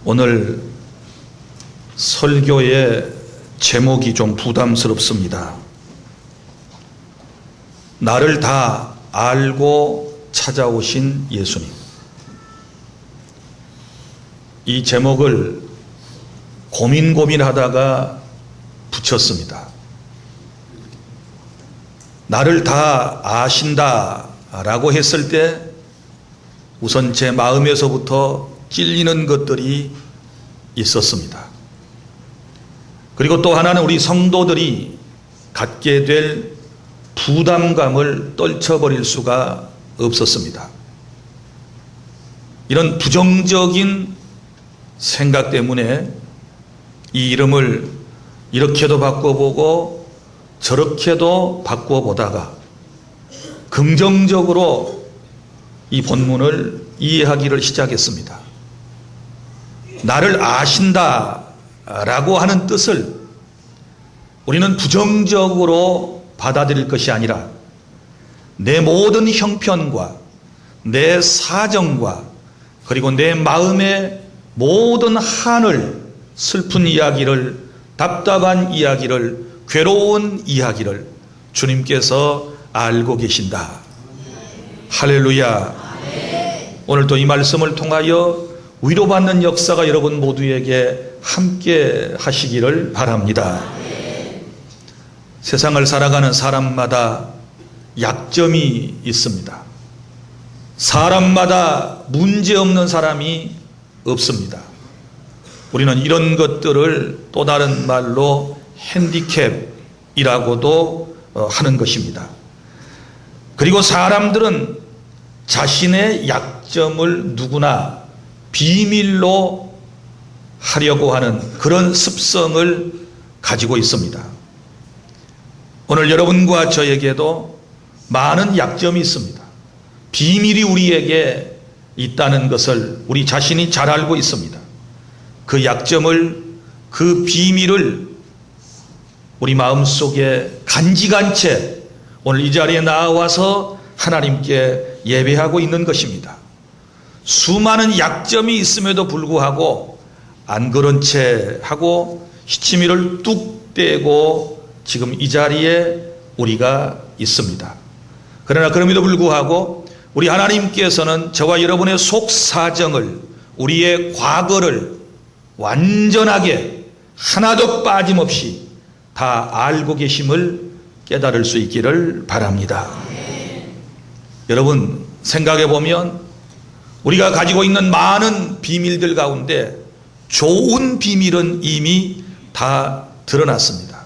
오늘 설교의 제목이 좀 부담스럽습니다. 나를 다 알고 찾아오신 예수님. 이 제목을 고민하다가 붙였습니다. 나를 다 아신다 라고 했을 때 우선 제 마음에서부터 찔리는 것들이 있었습니다. 그리고 또 하나는 우리 성도들이 갖게 될 부담감을 떨쳐버릴 수가 없었습니다. 이런 부정적인 생각 때문에 이 이름을 이렇게도 바꿔보고 저렇게도 바꿔보다가 긍정적으로 이 본문을 이해하기를 시작했습니다. 나를 아신다 라고 하는 뜻을 우리는 부정적으로 받아들일 것이 아니라 내 모든 형편과 내 사정과 그리고 내 마음의 모든 한을, 슬픈 이야기를, 답답한 이야기를, 괴로운 이야기를 주님께서 알고 계신다. 할렐루야. 오늘 또 이 말씀을 통하여 위로받는 역사가 여러분 모두에게 함께 하시기를 바랍니다. 세상을 살아가는 사람마다 약점이 있습니다. 사람마다 문제없는 사람이 없습니다. 우리는 이런 것들을 또 다른 말로 핸디캡이라고도 하는 것입니다. 그리고 사람들은 자신의 약점을 누구나 비밀로 하려고 하는 그런 습성을 가지고 있습니다. 오늘 여러분과 저에게도 많은 약점이 있습니다. 비밀이 우리에게 있다는 것을 우리 자신이 잘 알고 있습니다. 그 약점을, 그 비밀을 우리 마음속에 간직한 채 오늘 이 자리에 나와서 하나님께 예배하고 있는 것입니다. 수많은 약점이 있음에도 불구하고 안 그런 채 하고 시치미를 뚝 떼고 지금 이 자리에 우리가 있습니다. 그러나 그럼에도 불구하고 우리 하나님께서는 저와 여러분의 속사정을, 우리의 과거를 완전하게 하나도 빠짐없이 다 알고 계심을 깨달을 수 있기를 바랍니다. 여러분 생각해 보면 우리가 가지고 있는 많은 비밀들 가운데 좋은 비밀은 이미 다 드러났습니다.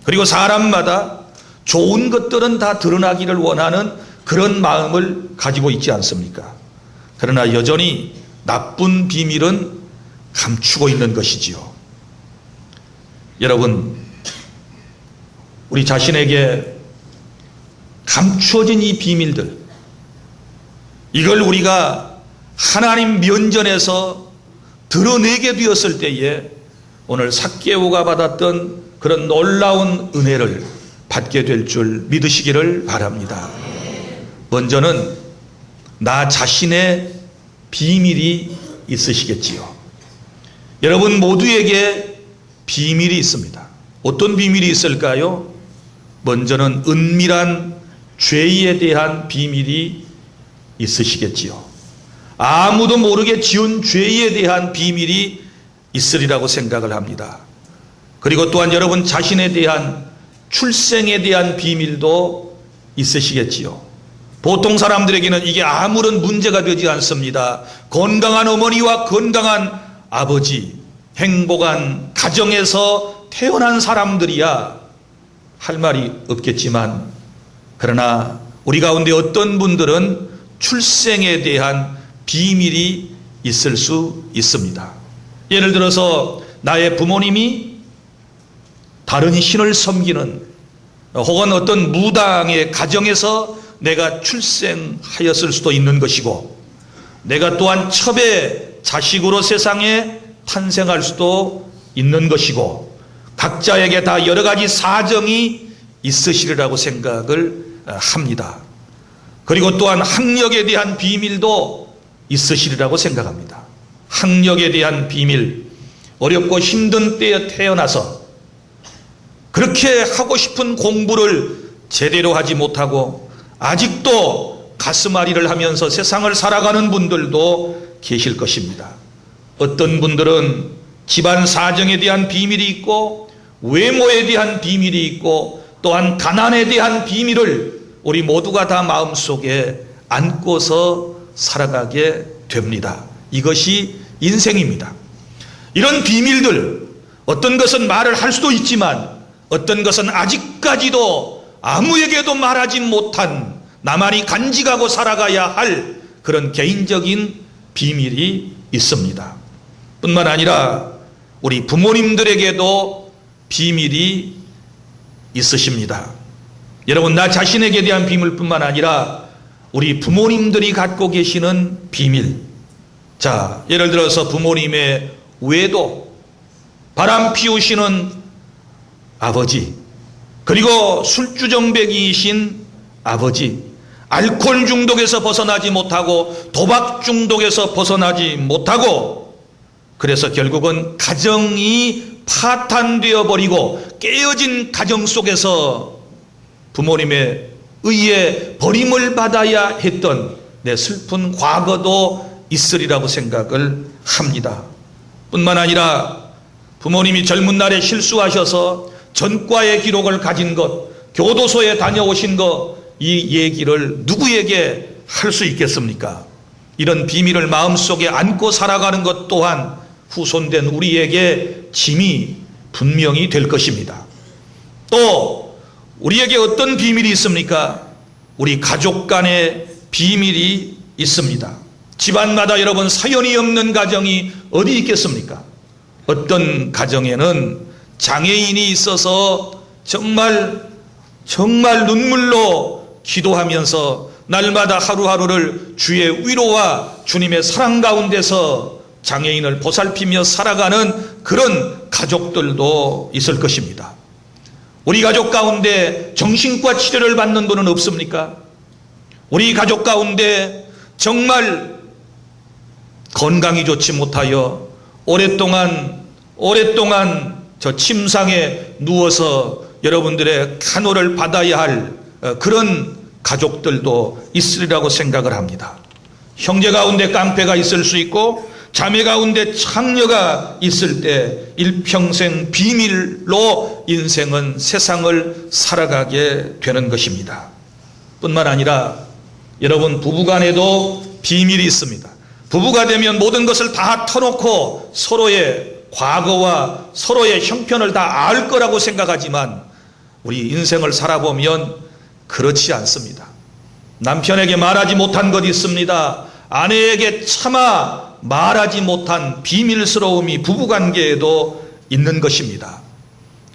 그리고 사람마다 좋은 것들은 다 드러나기를 원하는 그런 마음을 가지고 있지 않습니까? 그러나 여전히 나쁜 비밀은 감추고 있는 것이지요. 여러분, 우리 자신에게 감추어진 이 비밀들, 이걸 우리가 하나님 면전에서 드러내게 되었을 때에 오늘 삭개오가 받았던 그런 놀라운 은혜를 받게 될 줄 믿으시기를 바랍니다. 먼저는 나 자신의 비밀이 있으시겠지요. 여러분 모두에게 비밀이 있습니다. 어떤 비밀이 있을까요? 먼저는 은밀한 죄에 대한 비밀이 있으시겠지요. 아무도 모르게 지은 죄에 대한 비밀이 있으리라고 생각을 합니다. 그리고 또한 여러분 자신에 대한 출생에 대한 비밀도 있으시겠지요. 보통 사람들에게는 이게 아무런 문제가 되지 않습니다. 건강한 어머니와 건강한 아버지, 행복한 가정에서 태어난 사람들이야 할 말이 없겠지만, 그러나 우리 가운데 어떤 분들은 출생에 대한 비밀이 있을 수 있습니다. 예를 들어서 나의 부모님이 다른 신을 섬기는 혹은 어떤 무당의 가정에서 내가 출생하였을 수도 있는 것이고, 내가 또한 첩의 자식으로 세상에 탄생할 수도 있는 것이고, 각자에게 다 여러 가지 사정이 있으시리라고 생각을 합니다. 그리고 또한 학력에 대한 비밀도 있으시리라고 생각합니다. 학력에 대한 비밀, 어렵고 힘든 때에 태어나서 그렇게 하고 싶은 공부를 제대로 하지 못하고 아직도 가슴앓이를 하면서 세상을 살아가는 분들도 계실 것입니다. 어떤 분들은 집안 사정에 대한 비밀이 있고 외모에 대한 비밀이 있고 또한 가난에 대한 비밀을 우리 모두가 다 마음속에 안고서 살아가게 됩니다. 이것이 인생입니다. 이런 비밀들, 어떤 것은 말을 할 수도 있지만 어떤 것은 아직까지도 아무에게도 말하지 못한 나만이 간직하고 살아가야 할 그런 개인적인 비밀이 있습니다. 뿐만 아니라 우리 부모님들에게도 비밀이 있으십니다. 여러분, 나 자신에게 대한 비밀뿐만 아니라 우리 부모님들이 갖고 계시는 비밀. 자, 예를 들어서 부모님의 외도, 바람 피우시는 아버지, 그리고 술주정뱅이이신 아버지, 알코올 중독에서 벗어나지 못하고 도박 중독에서 벗어나지 못하고 그래서 결국은 가정이 파탄되어 버리고 깨어진 가정 속에서 부모님의 의해 버림을 받아야 했던 내 슬픈 과거도 있으리라고 생각을 합니다. 뿐만 아니라 부모님이 젊은 날에 실수하셔서 전과의 기록을 가진 것, 교도소에 다녀오신 것, 이 얘기를 누구에게 할 수 있겠습니까? 이런 비밀을 마음속에 안고 살아가는 것 또한 후손된 우리에게 짐이 분명히 될 것입니다. 또 우리에게 어떤 비밀이 있습니까? 우리 가족 간의 비밀이 있습니다. 집안마다 여러분 사연이 없는 가정이 어디 있겠습니까? 어떤 가정에는 장애인이 있어서 정말 눈물로 기도하면서 날마다 하루하루를 주의 위로와 주님의 사랑 가운데서 장애인을 보살피며 살아가는 그런 가족들도 있을 것입니다. 우리 가족 가운데 정신과 치료를 받는 분은 없습니까? 우리 가족 가운데 정말 건강이 좋지 못하여 오랫동안 저 침상에 누워서 여러분들의 간호를 받아야 할 그런 가족들도 있으리라고 생각을 합니다. 형제 가운데 깡패가 있을 수 있고 자매 가운데 창녀가 있을 때 일평생 비밀로 인생은 세상을 살아가게 되는 것입니다. 뿐만 아니라 여러분 부부간에도 비밀이 있습니다. 부부가 되면 모든 것을 다 터놓고 서로의 과거와 서로의 형편을 다 알 거라고 생각하지만 우리 인생을 살아보면 그렇지 않습니다. 남편에게 말하지 못한 것 있습니다. 아내에게 차마 말하지 못한 비밀스러움이 부부관계에도 있는 것입니다.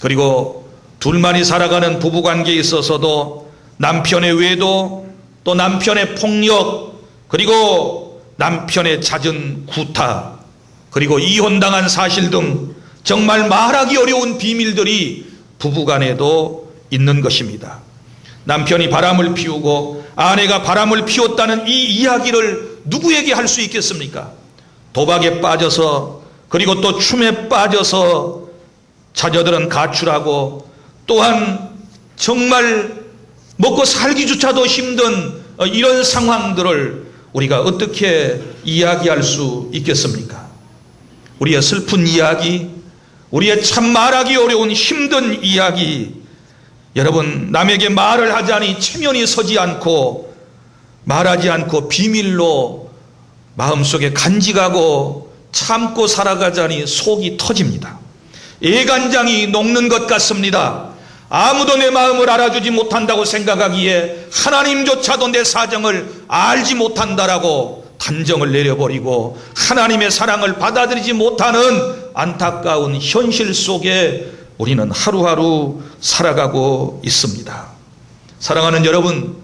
그리고 둘만이 살아가는 부부관계에 있어서도 남편의 외도, 또 남편의 폭력, 그리고 남편의 잦은 구타, 그리고 이혼당한 사실 등 정말 말하기 어려운 비밀들이 부부간에도 있는 것입니다. 남편이 바람을 피우고 아내가 바람을 피웠다는 이 이야기를 누구에게 할 수 있겠습니까? 도박에 빠져서 그리고 또 춤에 빠져서 자녀들은 가출하고 또한 정말 먹고 살기조차도 힘든 이런 상황들을 우리가 어떻게 이야기할 수 있겠습니까? 우리의 슬픈 이야기, 우리의 참 말하기 어려운 힘든 이야기, 여러분 남에게 말을 하자니 체면이 서지 않고 말하지 않고 비밀로 마음속에 간직하고 참고 살아가자니 속이 터집니다. 애간장이 녹는 것 같습니다. 아무도 내 마음을 알아주지 못한다고 생각하기에 하나님조차도 내 사정을 알지 못한다라고 단정을 내려버리고 하나님의 사랑을 받아들이지 못하는 안타까운 현실 속에 우리는 하루하루 살아가고 있습니다. 사랑하는 여러분,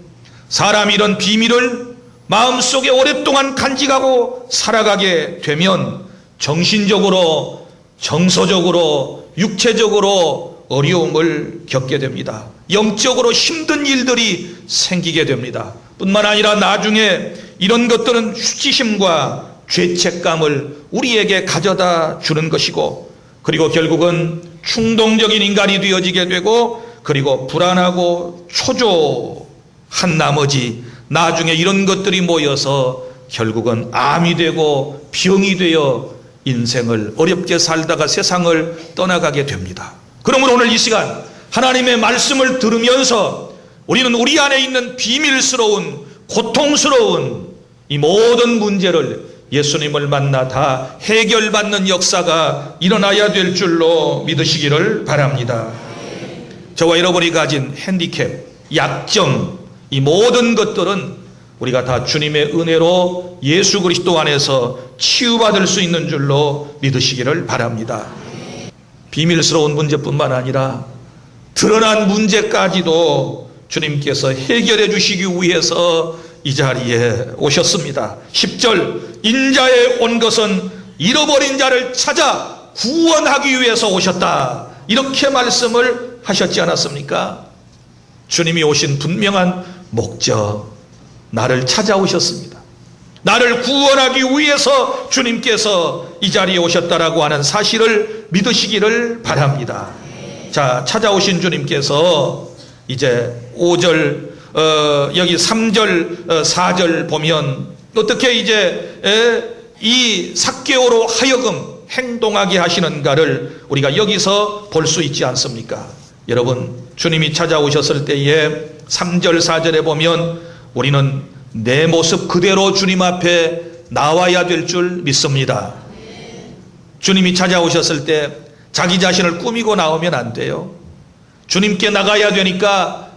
사람이 이런 비밀을 마음속에 오랫동안 간직하고 살아가게 되면 정신적으로, 정서적으로, 육체적으로 어려움을 겪게 됩니다. 영적으로 힘든 일들이 생기게 됩니다. 뿐만 아니라 나중에 이런 것들은 수치심과 죄책감을 우리에게 가져다 주는 것이고, 그리고 결국은 충동적인 인간이 되어지게 되고, 그리고 불안하고 초조한 나머지 나중에 이런 것들이 모여서 결국은 암이 되고 병이 되어 인생을 어렵게 살다가 세상을 떠나가게 됩니다. 그러므로 오늘 이 시간 하나님의 말씀을 들으면서 우리는 우리 안에 있는 비밀스러운 고통스러운 이 모든 문제를 예수님을 만나 다 해결받는 역사가 일어나야 될 줄로 믿으시기를 바랍니다. 저와 여러분이 가진 핸디캡, 약점, 이 모든 것들은 우리가 다 주님의 은혜로 예수 그리스도 안에서 치유받을 수 있는 줄로 믿으시기를 바랍니다. 비밀스러운 문제뿐만 아니라 드러난 문제까지도 주님께서 해결해 주시기 위해서 이 자리에 오셨습니다. 10절, 인자에 온 것은 잃어버린 자를 찾아 구원하기 위해서 오셨다, 이렇게 말씀을 하셨지 않았습니까? 주님이 오신 분명한 목적, 나를 찾아오셨습니다. 나를 구원하기 위해서 주님께서 이 자리에 오셨다라고 하는 사실을 믿으시기를 바랍니다. 자, 찾아오신 주님께서 이제 5절, 여기 3절, 4절 보면 어떻게 이제 이 삭개오로 하여금 행동하게 하시는가를 우리가 여기서 볼 수 있지 않습니까? 여러분, 주님이 찾아오셨을 때에 3절, 4절에 보면 우리는 내 모습 그대로 주님 앞에 나와야 될 줄 믿습니다. 주님이 찾아오셨을 때 자기 자신을 꾸미고 나오면 안 돼요. 주님께 나가야 되니까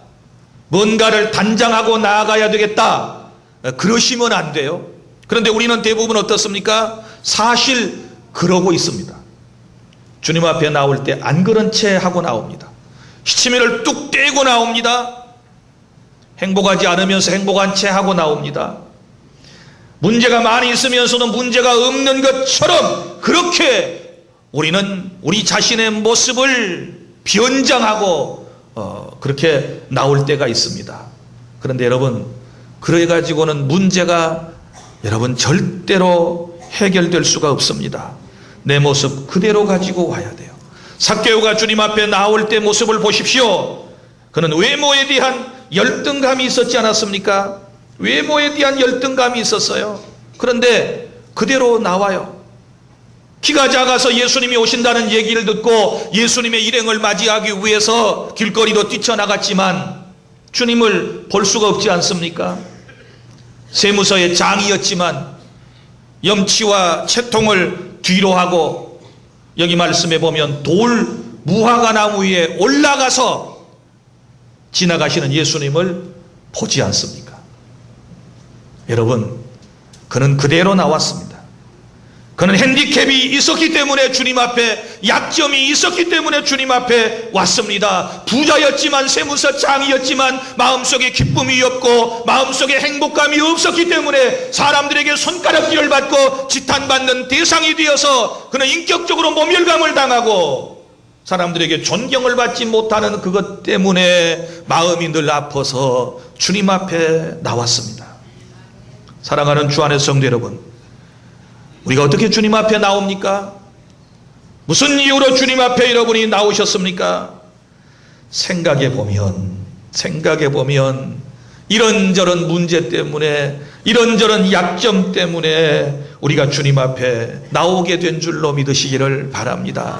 뭔가를 단장하고 나아가야 되겠다, 그러시면 안 돼요. 그런데 우리는 대부분 어떻습니까? 사실 그러고 있습니다. 주님 앞에 나올 때 안 그런 채 하고 나옵니다. 시치미를 뚝 떼고 나옵니다. 행복하지 않으면서 행복한 채 하고 나옵니다. 문제가 많이 있으면서도 문제가 없는 것처럼 그렇게 우리는 우리 자신의 모습을 변장하고 그렇게 나올 때가 있습니다. 그런데 여러분, 그래 가지고는 문제가 여러분 절대로 해결될 수가 없습니다. 내 모습 그대로 가지고 와야 돼요. 삭개오가 주님 앞에 나올 때 모습을 보십시오. 그는 외모에 대한 열등감이 있었지 않았습니까? 외모에 대한 열등감이 있었어요. 그런데 그대로 나와요. 키가 작아서 예수님이 오신다는 얘기를 듣고 예수님의 일행을 맞이하기 위해서 길거리로 뛰쳐나갔지만 주님을 볼 수가 없지 않습니까? 세무서의 장이었지만 염치와 채통을 뒤로 하고, 여기 말씀에 보면 돌 무화과 나무 위에 올라가서 지나가시는 예수님을 보지 않습니까? 여러분, 그는 그대로 나왔습니다. 그는 핸디캡이 있었기 때문에 주님 앞에, 약점이 있었기 때문에 주님 앞에 왔습니다. 부자였지만, 세무서 장이었지만 마음속에 기쁨이 없고 마음속에 행복감이 없었기 때문에 사람들에게 손가락질을 받고 지탄받는 대상이 되어서 그는 인격적으로 모멸감을 당하고 사람들에게 존경을 받지 못하는 그것 때문에 마음이 늘 아파서 주님 앞에 나왔습니다. 사랑하는 주 안의 성도 여러분, 우리가 어떻게 주님 앞에 나옵니까? 무슨 이유로 주님 앞에 여러분이 나오셨습니까? 생각해 보면 이런저런 문제 때문에, 이런저런 약점 때문에 우리가 주님 앞에 나오게 된 줄로 믿으시기를 바랍니다.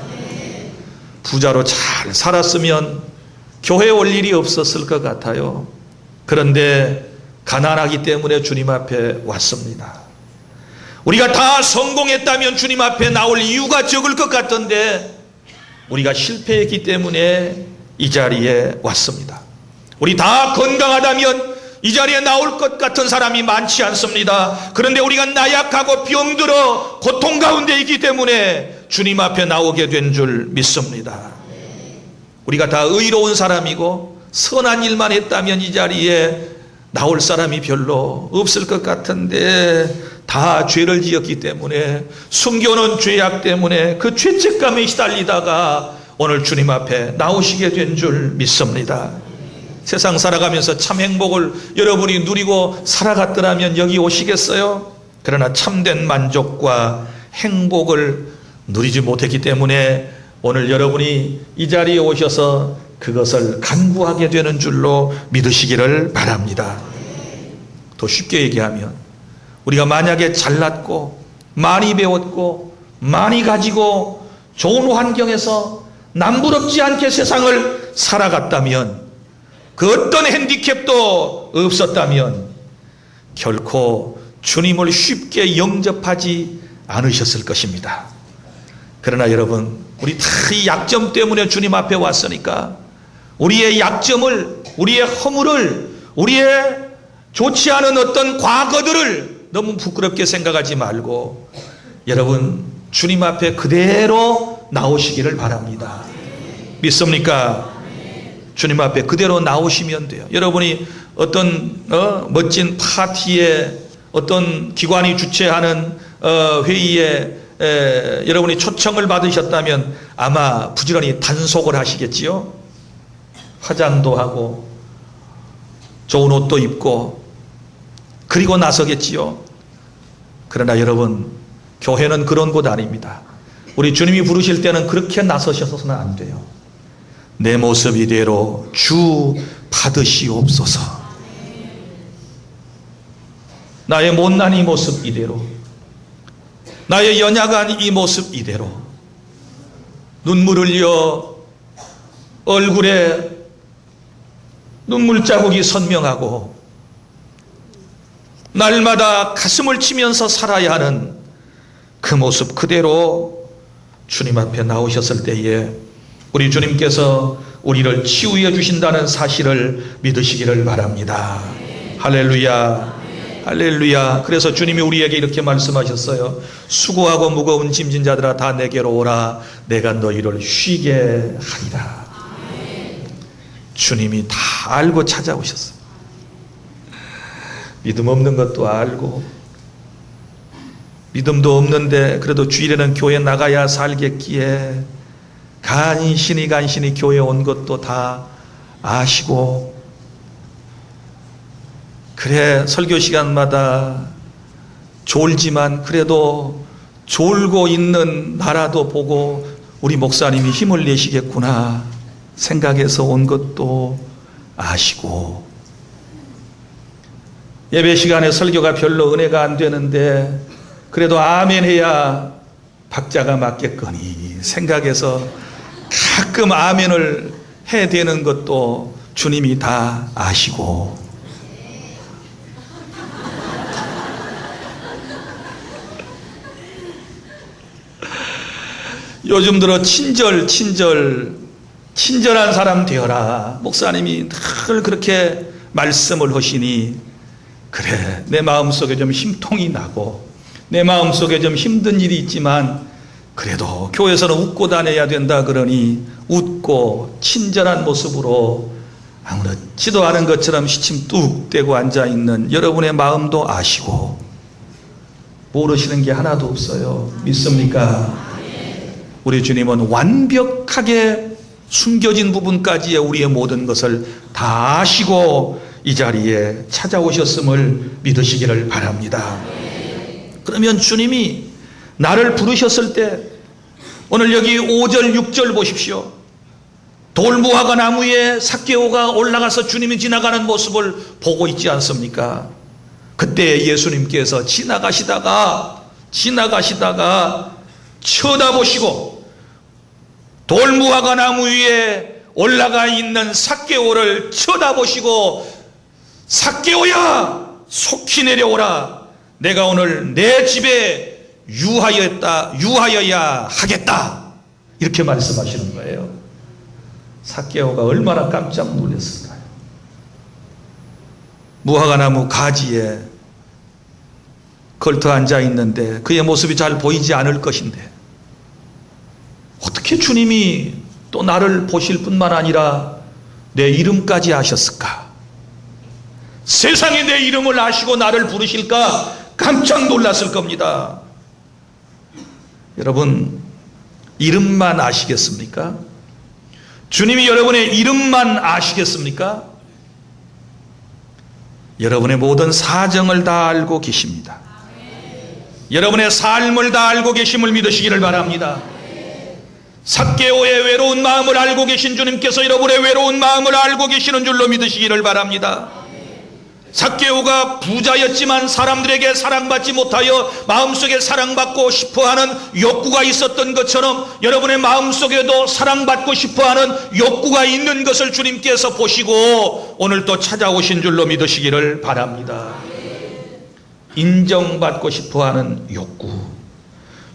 부자로 잘 살았으면 교회에 올 일이 없었을 것 같아요. 그런데 가난하기 때문에 주님 앞에 왔습니다. 우리가 다 성공했다면 주님 앞에 나올 이유가 적을 것 같던데 우리가 실패했기 때문에 이 자리에 왔습니다. 우리 다 건강하다면 이 자리에 나올 것 같은 사람이 많지 않습니다. 그런데 우리가 나약하고 병들어 고통 가운데 있기 때문에 주님 앞에 나오게 된 줄 믿습니다. 우리가 다 의로운 사람이고 선한 일만 했다면 이 자리에 나올 사람이 별로 없을 것 같은데 다 죄를 지었기 때문에, 숨겨놓은 죄악 때문에 그 죄책감에 시달리다가 오늘 주님 앞에 나오시게 된 줄 믿습니다. 세상 살아가면서 참 행복을 여러분이 누리고 살아갔더라면 여기 오시겠어요? 그러나 참된 만족과 행복을 누리지 못했기 때문에 오늘 여러분이 이 자리에 오셔서 그것을 간구하게 되는 줄로 믿으시기를 바랍니다. 더 쉽게 얘기하면 우리가 만약에 잘났고 많이 배웠고 많이 가지고 좋은 환경에서 남부럽지 않게 세상을 살아갔다면, 그 어떤 핸디캡도 없었다면 결코 주님을 쉽게 영접하지 않으셨을 것입니다. 그러나 여러분, 우리 다 이 약점 때문에 주님 앞에 왔으니까 우리의 약점을, 우리의 허물을, 우리의 좋지 않은 어떤 과거들을 너무 부끄럽게 생각하지 말고 여러분 주님 앞에 그대로 나오시기를 바랍니다. 믿습니까? 주님 앞에 그대로 나오시면 돼요. 여러분이 어떤 멋진 파티에, 어떤 기관이 주최하는 회의에 여러분이 초청을 받으셨다면 아마 부지런히 단속을 하시겠지요. 화장도 하고 좋은 옷도 입고 그리고 나서겠지요. 그러나 여러분, 교회는 그런 곳 아닙니다. 우리 주님이 부르실 때는 그렇게 나서셔서는 안 돼요. 내 모습 이대로 주 받으시옵소서. 나의 못난 이 모습 이대로, 나의 연약한 이 모습 이대로, 눈물 흘려 얼굴에 눈물 자국이 선명하고 날마다 가슴을 치면서 살아야 하는 그 모습 그대로 주님 앞에 나오셨을 때에 우리 주님께서 우리를 치유해 주신다는 사실을 믿으시기를 바랍니다. 할렐루야, 할렐루야. 그래서 주님이 우리에게 이렇게 말씀하셨어요. 수고하고 무거운 짐진 자들아 다 내게로 오라. 내가 너희를 쉬게 하리라. 주님이 다 알고 찾아오셨어요. 믿음 없는 것도 알고, 믿음도 없는데 그래도 주일에는 교회 나가야 살겠기에 간신히 교회 온 것도 다 아시고, 그래 설교 시간마다 졸지만 그래도 졸고 있는 나라도 보고 우리 목사님이 힘을 내시겠구나 생각해서 온 것도 아시고, 예배 시간에 설교가 별로 은혜가 안 되는데 그래도 아멘 해야 박자가 맞겠거니 생각해서 가끔 아멘을 해야 되는 것도 주님이 다 아시고, 요즘 들어 친절한 사람 되어라. 목사님이 늘 그렇게 말씀을 하시니 그래, 내 마음속에 좀 힘통이 나고 내 마음속에 좀 힘든 일이 있지만 그래도 교회에서는 웃고 다녀야 된다 그러니 웃고 친절한 모습으로 아무렇지도 않은 것처럼 시침 뚝 떼고 앉아있는 여러분의 마음도 아시고 모르시는 게 하나도 없어요. 믿습니까? 우리 주님은 완벽하게 숨겨진 부분까지의 우리의 모든 것을 다 아시고 이 자리에 찾아오셨음을 믿으시기를 바랍니다. 그러면 주님이 나를 부르셨을 때 오늘 여기 5절 6절 보십시오. 돌무화과 나무에 삭개오가 올라가서 주님이 지나가는 모습을 보고 있지 않습니까? 그때 예수님께서 지나가시다가 쳐다보시고 돌무화과 나무 위에 올라가 있는 삭개오를 쳐다보시고 삭개오야 속히 내려오라. 내가 오늘 내 집에 유하여야 하겠다. 이렇게 말씀하시는 거예요. 삭개오가 얼마나 깜짝 놀랐을까요? 무화과 나무 가지에 걸터 앉아 있는데 그의 모습이 잘 보이지 않을 것인데 어떻게 주님이 또 나를 보실 뿐만 아니라 내 이름까지 아셨을까? 세상에 내 이름을 아시고 나를 부르실까? 깜짝 놀랐을 겁니다. 여러분, 이름만 아시겠습니까? 주님이 여러분의 이름만 아시겠습니까? 여러분의 모든 사정을 다 알고 계십니다. 여러분의 삶을 다 알고 계심을 믿으시기를 바랍니다. 삭개오의 외로운 마음을 알고 계신 주님께서 여러분의 외로운 마음을 알고 계시는 줄로 믿으시기를 바랍니다. 삭개오가 부자였지만 사람들에게 사랑받지 못하여 마음속에 사랑받고 싶어하는 욕구가 있었던 것처럼 여러분의 마음속에도 사랑받고 싶어하는 욕구가 있는 것을 주님께서 보시고 오늘 또 찾아오신 줄로 믿으시기를 바랍니다. 인정받고 싶어하는 욕구,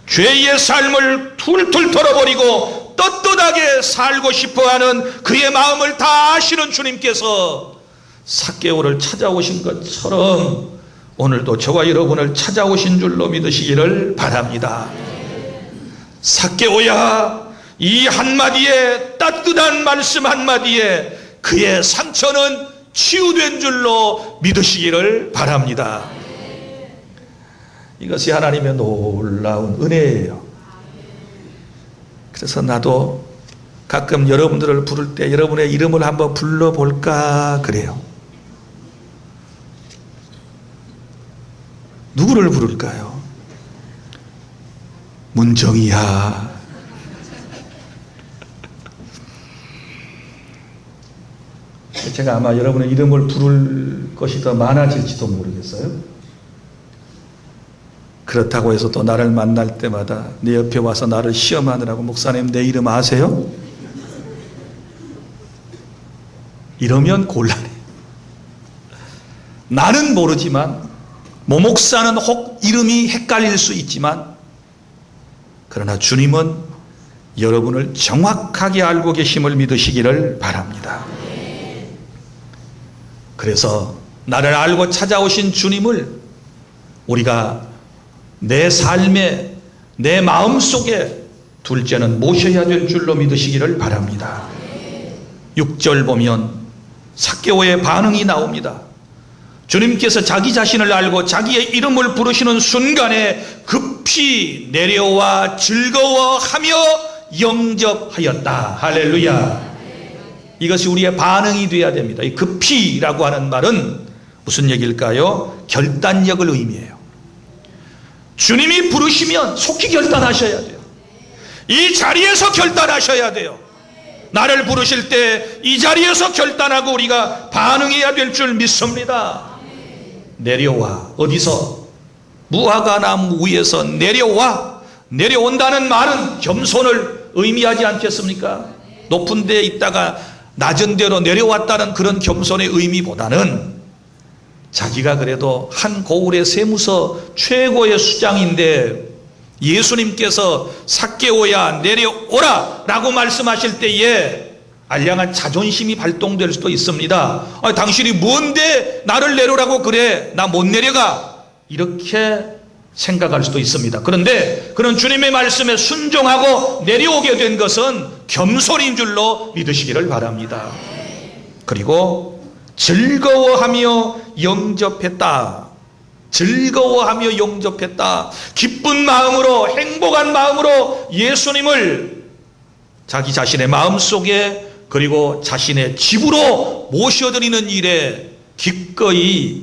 죄의 삶을 툴툴 털어버리고 떳떳하게 살고 싶어하는 그의 마음을 다 아시는 주님께서 삭개오를 찾아오신 것처럼 오늘도 저와 여러분을 찾아오신 줄로 믿으시기를 바랍니다. 삭개오야, 이 한마디에, 따뜻한 말씀 한마디에 그의 상처는 치유된 줄로 믿으시기를 바랍니다. 이것이 하나님의 놀라운 은혜예요. 그래서 나도 가끔 여러분들을 부를 때 여러분의 이름을 한번 불러볼까 그래요. 누구를 부를까요? 문정이야. 제가 아마 여러분의 이름을 부를 것이 더 많아질지도 모르겠어요. 그렇다고 해서 또 나를 만날 때마다 내 옆에 와서 나를 시험하느라고 목사님 내 이름 아세요? 이러면 곤란해. 나는 모르지만 모 목사는 혹 이름이 헷갈릴 수 있지만 그러나 주님은 여러분을 정확하게 알고 계심을 믿으시기를 바랍니다. 그래서 나를 알고 찾아오신 주님을 우리가 내 삶에, 내 마음속에 둘째는 모셔야 될 줄로 믿으시기를 바랍니다. 6절 보면 삭개오의 반응이 나옵니다. 주님께서 자기 자신을 알고 자기의 이름을 부르시는 순간에 급히 내려와 즐거워하며 영접하였다. 할렐루야. 이것이 우리의 반응이 되어야 됩니다. 이 급히라고 하는 말은 무슨 얘기일까요? 결단력을 의미해요. 주님이 부르시면 속히 결단하셔야 돼요. 이 자리에서 결단하셔야 돼요. 나를 부르실 때 이 자리에서 결단하고 우리가 반응해야 될 줄 믿습니다. 내려와. 어디서? 무화과나무 위에서 내려와. 내려온다는 말은 겸손을 의미하지 않겠습니까? 높은 데에 있다가 낮은 데로 내려왔다는 그런 겸손의 의미보다는 자기가 그래도 한 고을의 세무서 최고의 수장인데 예수님께서 삭개오야 내려오라 라고 말씀하실 때에 알량한 자존심이 발동될 수도 있습니다. 당신이 뭔데 나를 내려오라고 그래? 나 못 내려가. 이렇게 생각할 수도 있습니다. 그런데 그런 주님의 말씀에 순종하고 내려오게 된 것은 겸손인 줄로 믿으시기를 바랍니다. 그리고 즐거워하며 영접했다. 즐거워하며 영접했다. 기쁜 마음으로, 행복한 마음으로 예수님을 자기 자신의 마음속에 그리고 자신의 집으로 모셔드리는 일에 기꺼이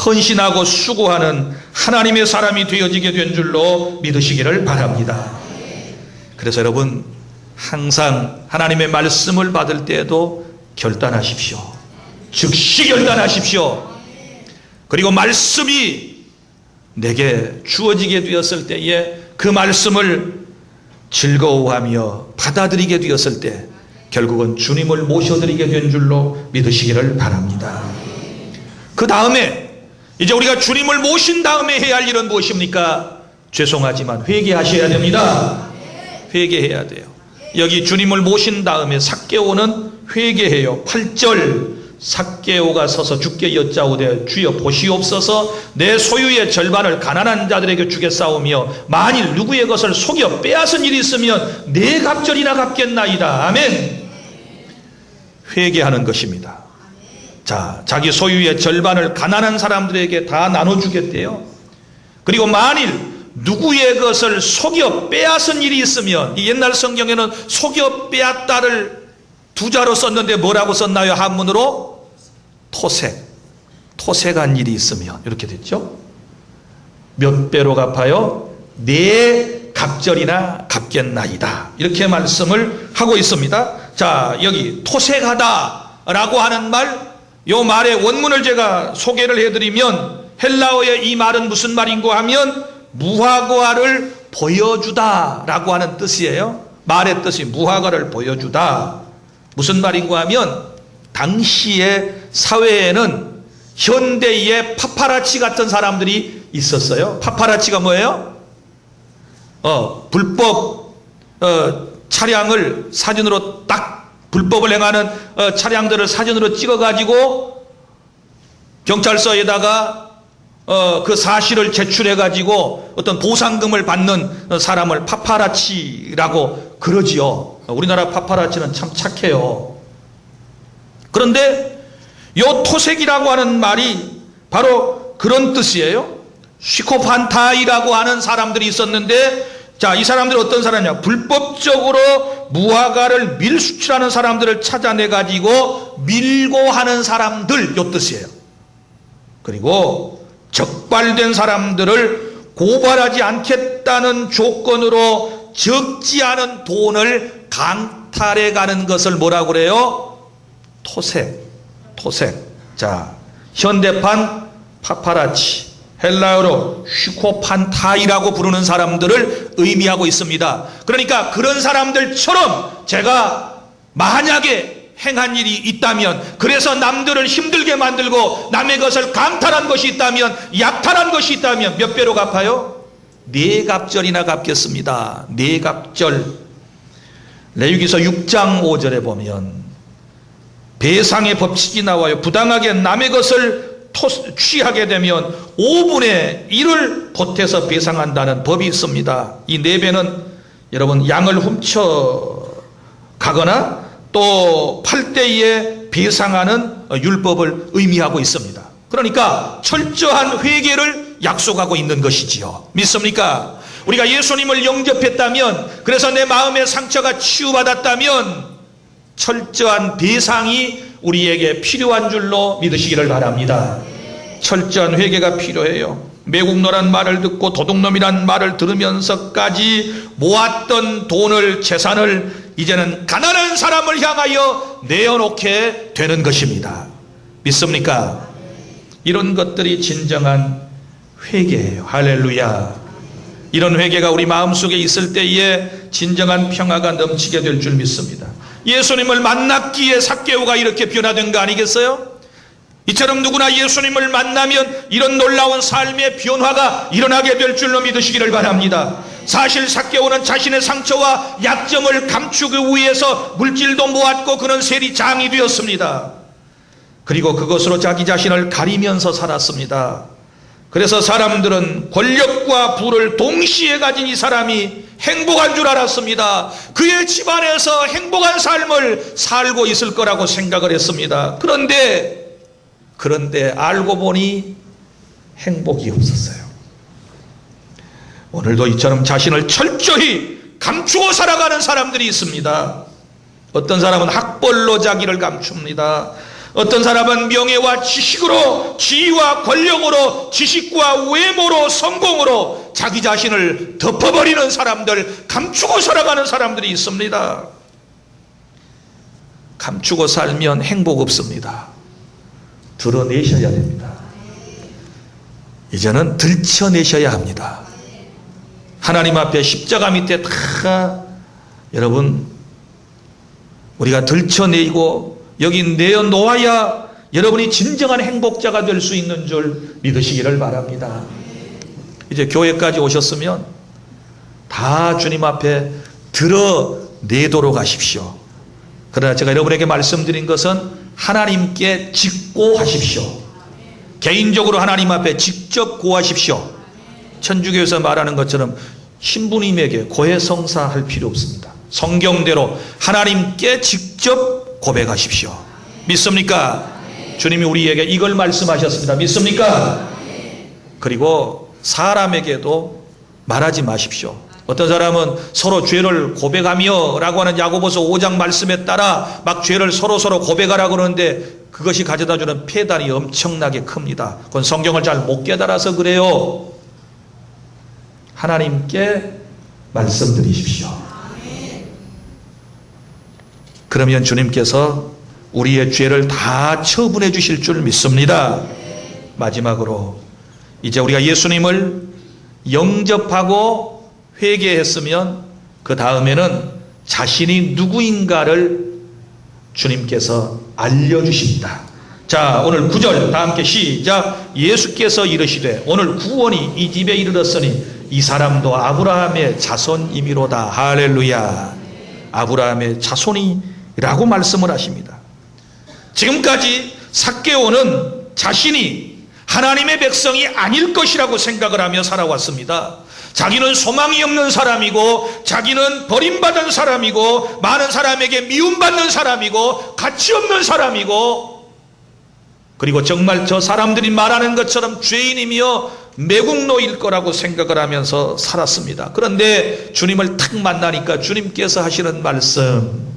헌신하고 수고하는 하나님의 사람이 되어지게 된 줄로 믿으시기를 바랍니다. 그래서 여러분 항상 하나님의 말씀을 받을 때에도 결단하십시오. 즉시 결단하십시오. 그리고 말씀이 내게 주어지게 되었을 때에 그 말씀을 즐거워하며 받아들이게 되었을 때 결국은 주님을 모셔드리게 된 줄로 믿으시기를 바랍니다. 그 다음에 이제 우리가 주님을 모신 다음에 해야 할 일은 무엇입니까? 죄송하지만 회개하셔야 됩니다. 회개해야 돼요. 여기 주님을 모신 다음에 삭개오는 회개해요. 8절 삭개오가 서서 주께 여짜오되 주여 보시옵소서 내 소유의 절반을 가난한 자들에게 주겠사오며 만일 누구의 것을 속여 빼앗은 일이 있으면 네 갑절이나 갚겠나이다. 아멘. 회개하는 것입니다. 자, 자기 소유의 절반을 가난한 사람들에게 다 나눠주겠대요. 그리고 만일 누구의 것을 속여 빼앗은 일이 있으면, 이 옛날 성경에는 속여 빼앗다를 두 자로 썼는데 뭐라고 썼나요? 한문으로 토색한 일이 있으면 이렇게 됐죠. 몇 배로 갚아요? 네 갑절이나 갚겠나이다. 이렇게 말씀을 하고 있습니다. 자, 여기 토색하다 라고 하는 말, 요 말의 원문을 제가 소개를 해드리면 헬라어의 이 말은 무슨 말인고 하면 무화과를 보여주다 라고 하는 뜻이에요. 말의 뜻이 무화과를 보여주다. 무슨 말인고 하면 당시의 사회에는 현대의 파파라치 같은 사람들이 있었어요. 파파라치가 뭐예요? 불법 차량을 사진으로 딱 불법을 행하는 차량들을 사진으로 찍어가지고 경찰서에다가 그 사실을 제출해가지고 어떤 보상금을 받는 사람을 파파라치라고 그러지요. 우리나라 파파라치는 참 착해요. 그런데 요 토색이라고 하는 말이 바로 그런 뜻이에요. 시코판타이라고 하는 사람들이 있었는데, 자, 이 사람들은 어떤 사람이냐? 불법적으로 무화과를 밀수출하는 사람들을 찾아내가지고 밀고 하는 사람들, 요 뜻이에요. 그리고 적발된 사람들을 고발하지 않겠다는 조건으로 적지 않은 돈을 강탈해 가는 것을 뭐라고 그래요? 토색. 자, 현대판 파파라치, 헬라어로 슈코판타이라고 부르는 사람들을 의미하고 있습니다. 그러니까 그런 사람들처럼 제가 만약에 행한 일이 있다면, 그래서 남들을 힘들게 만들고 남의 것을 강탈한 것이 있다면, 약탈한 것이 있다면 몇 배로 갚아요? 네 갑절이나 갚겠습니다. 네 갑절. 레위기서 6장 5절에 보면 배상의 법칙이 나와요. 부당하게 남의 것을 취하게 되면 5분의 1을 보태서 배상한다는 법이 있습니다. 이 4배는 여러분 양을 훔쳐 가거나 또 팔 때에 배상하는 율법을 의미하고 있습니다. 그러니까 철저한 회개를 약속하고 있는 것이지요. 믿습니까? 우리가 예수님을 영접했다면, 그래서 내 마음의 상처가 치유받았다면 철저한 배상이 우리에게 필요한 줄로 믿으시기를 바랍니다. 철저한 회개가 필요해요. 매국노란 말을 듣고 도둑놈이란 말을 들으면서까지 모았던 돈을, 재산을 이제는 가난한 사람을 향하여 내어놓게 되는 것입니다. 믿습니까? 이런 것들이 진정한 회개예요. 할렐루야. 이런 회개가 우리 마음속에 있을 때에 진정한 평화가 넘치게 될 줄 믿습니다. 예수님을 만났기에 삭개오가 이렇게 변화된 거 아니겠어요? 이처럼 누구나 예수님을 만나면 이런 놀라운 삶의 변화가 일어나게 될 줄로 믿으시기를 바랍니다. 사실 삭개오는 자신의 상처와 약점을 감추기 위해서 물질도 모았고 그는 세리장이 되었습니다. 그리고 그것으로 자기 자신을 가리면서 살았습니다. 그래서 사람들은 권력과 부를 동시에 가진 이 사람이 행복한 줄 알았습니다. 그의 집안에서 행복한 삶을 살고 있을 거라고 생각을 했습니다. 그런데 알고 보니 행복이 없었어요. 오늘도 이처럼 자신을 철저히 감추고 살아가는 사람들이 있습니다. 어떤 사람은 학벌로 자기를 감춥니다. 어떤 사람은 명예와 지식으로, 지위와 권력으로, 지식과 외모로, 성공으로 자기 자신을 덮어버리는 사람들, 감추고 살아가는 사람들이 있습니다. 감추고 살면 행복 없습니다. 드러내셔야 됩니다. 이제는 들춰내셔야 합니다. 하나님 앞에 십자가 밑에 다 여러분 우리가 들춰내고 여기 내어놓아야 여러분이 진정한 행복자가 될 수 있는 줄 믿으시기를 바랍니다. 이제 교회까지 오셨으면 다 주님 앞에 드러내도록 하십시오. 그러나 제가 여러분에게 말씀드린 것은 하나님께 직고 하십시오. 개인적으로 하나님 앞에 직접 고하십시오. 천주교에서 말하는 것처럼 신부님에게 고해성사할 필요 없습니다. 성경대로 하나님께 직접 고백하십시오. 믿습니까? 주님이 우리에게 이걸 말씀하셨습니다. 믿습니까? 그리고 사람에게도 말하지 마십시오. 어떤 사람은 서로 죄를 고백하며 라고 하는 야고보서 5장 말씀에 따라 막 죄를 서로 고백하라고 그러는데 그것이 가져다주는 폐단이 엄청나게 큽니다. 그건 성경을 잘 못 깨달아서 그래요. 하나님께 말씀드리십시오. 그러면 주님께서 우리의 죄를 다 처분해 주실 줄 믿습니다. 마지막으로 이제 우리가 예수님을 영접하고 회개했으면 그 다음에는 자신이 누구인가를 주님께서 알려주십니다. 자, 오늘 9절 다 함께 시작. 예수께서 이르시되 오늘 구원이 이 집에 이르렀으니 이 사람도 아브라함의 자손이미로다. 할렐루야. 아브라함의 자손이라고 말씀을 하십니다. 지금까지 삭개오는 자신이 하나님의 백성이 아닐 것이라고 생각을 하며 살아왔습니다. 자기는 소망이 없는 사람이고, 자기는 버림받은 사람이고, 많은 사람에게 미움받는 사람이고, 가치 없는 사람이고, 그리고 정말 저 사람들이 말하는 것처럼 죄인이며 매국노일 거라고 생각을 하면서 살았습니다. 그런데 주님을 탁 만나니까 주님께서 하시는 말씀,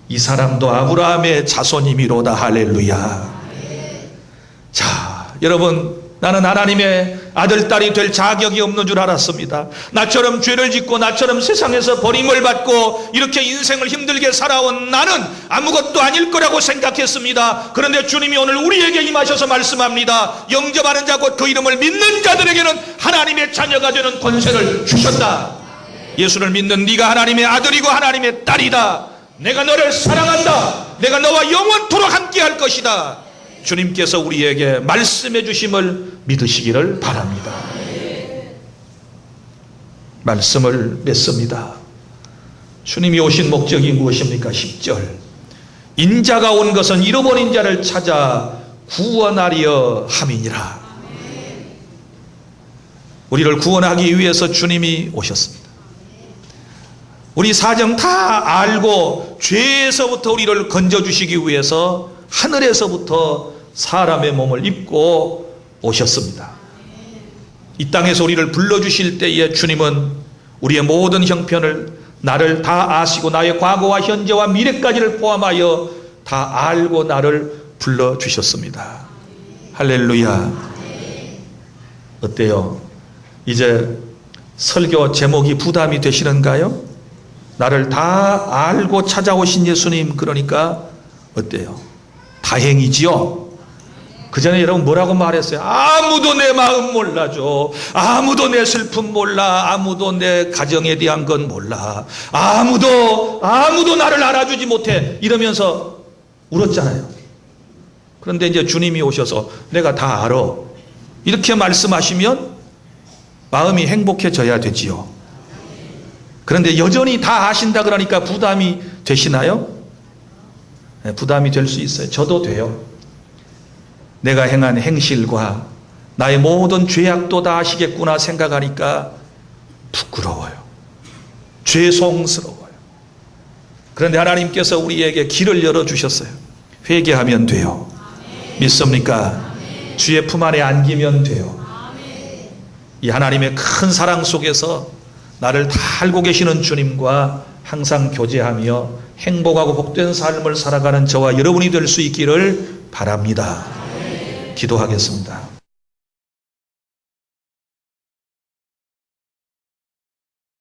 이 사람도 아브라함의 자손이미로다. 할렐루야. 자, 여러분, 나는 하나님의 아들, 딸이 될 자격이 없는 줄 알았습니다. 나처럼 죄를 짓고 나처럼 세상에서 버림을 받고 이렇게 인생을 힘들게 살아온 나는 아무것도 아닐 거라고 생각했습니다. 그런데 주님이 오늘 우리에게 임하셔서 말씀합니다. 영접하는 자 곧 그 이름을 믿는 자들에게는 하나님의 자녀가 되는 권세를 주셨다. 예수를 믿는 네가 하나님의 아들이고 하나님의 딸이다. 내가 너를 사랑한다. 내가 너와 영원토록 함께 할 것이다. 주님께서 우리에게 말씀해 주심을 믿으시기를 바랍니다. 말씀을 맺습니다. 주님이 오신 목적이 무엇입니까? 10절. 인자가 온 것은 잃어버린 자를 찾아 구원하려 함이니라. 우리를 구원하기 위해서 주님이 오셨습니다. 우리 사정 다 알고 죄에서부터 우리를 건져주시기 위해서 하늘에서부터 사람의 몸을 입고 오셨습니다. 이 땅에서 우리를 불러주실 때에 주님은 우리의 모든 형편을, 나를 다 아시고 나의 과거와 현재와 미래까지를 포함하여 다 알고 나를 불러주셨습니다. 할렐루야. 어때요? 이제 설교 제목이 부담이 되시는가요? 나를 다 알고 찾아오신 예수님, 그러니까 어때요? 다행이지요? 그 전에 여러분 뭐라고 말했어요? 아무도 내 마음 몰라줘. 아무도 내 슬픔 몰라. 아무도 내 가정에 대한 건 몰라. 아무도 나를 알아주지 못해. 이러면서 울었잖아요. 그런데 이제 주님이 오셔서 내가 다 알아. 이렇게 말씀하시면 마음이 행복해져야 되지요. 그런데 여전히 다 아신다 그러니까 부담이 되시나요? 네, 부담이 될 수 있어요. 저도 돼요. 내가 행한 행실과 나의 모든 죄악도 다 아시겠구나 생각하니까 부끄러워요. 죄송스러워요. 그런데 하나님께서 우리에게 길을 열어주셨어요. 회개하면 돼요. 믿습니까? 주의 품 안에 안기면 돼요. 이 하나님의 큰 사랑 속에서 나를 다 알고 계시는 주님과 항상 교제하며 행복하고 복된 삶을 살아가는 저와 여러분이 될 수 있기를 바랍니다. 기도하겠습니다.